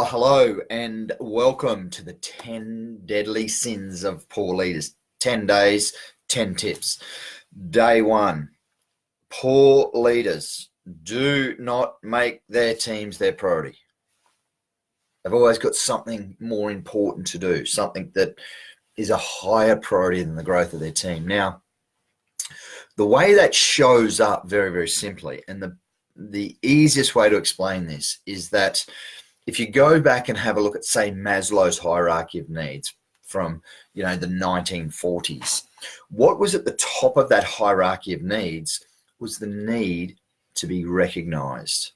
Hello and welcome to the 10 deadly sins of poor leaders. 10 days, 10 tips. Day one, poor leaders do not make their teams their priority. They've always got something more important to do, something that is a higher priority than the growth of their team. Now, the way that shows up very, very simply, and the easiest way to explain this is that if you go back and have a look at, say, Maslow's hierarchy of needs from, the 1940s, what was at the top of that hierarchy of needs was the need to be recognized.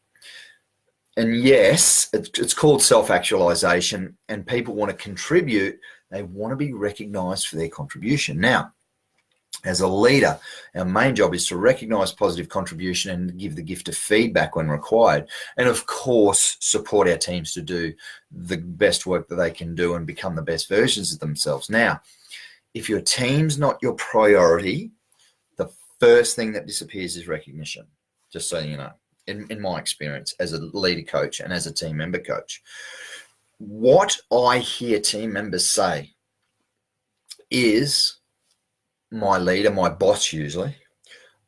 And yes, it's called self-actualization, and people want to contribute. They want to be recognized for their contribution. Now, as a leader, our main job is to recognize positive contribution and give the gift of feedback when required. And of course, support our teams to do the best work that they can do and become the best versions of themselves. Now, if your team's not your priority, the first thing that disappears is recognition, just so you know, in my experience as a leader coach and as a team member coach. What I hear team members say is, my leader, my boss usually,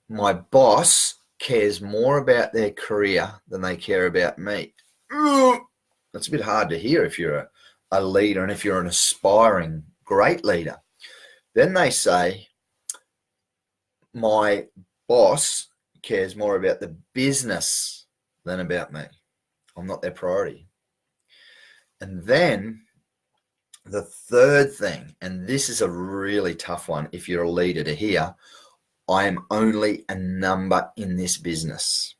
my boss cares more about their career than they care about me. That's a bit hard to hear if you're a leader and if you're an aspiring great leader. Then they say, my boss cares more about the business than about me. I'm not their priority. And then the third thing, and this is a really tough one if you're a leader to hear, I am only a number in this business.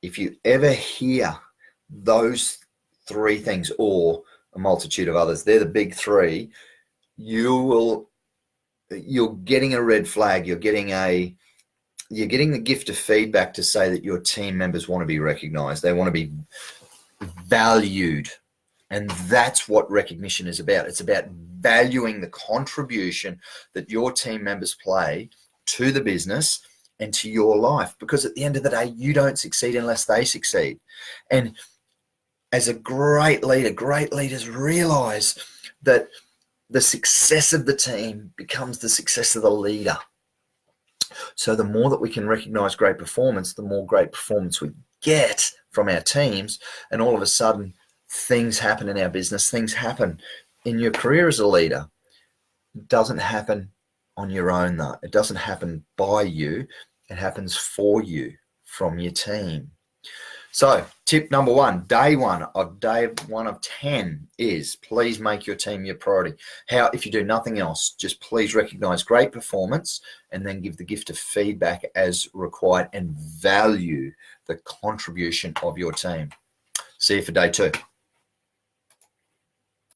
If you ever hear those three things, or a multitude of others, they're the big three, you're getting a red flag. You're getting the gift of feedback to say that your team members want to be recognized. They want to be valued. And that's what recognition is about. It's about valuing the contribution that your team members play to the business and to your life. Because at the end of the day, you don't succeed unless they succeed. And as a great leader, great leaders realize that the success of the team becomes the success of the leader. So the more that we can recognize great performance, the more great performance we get from our teams. And all of a sudden, things happen in our business, things happen in your career as a leader. It doesn't happen on your own though. It doesn't happen by you. It happens for you from your team. So tip number one, day one of 10 is please make your team your priority. If you do nothing else, just please recognize great performance and then give the gift of feedback as required and value the contribution of your team. See you for day two.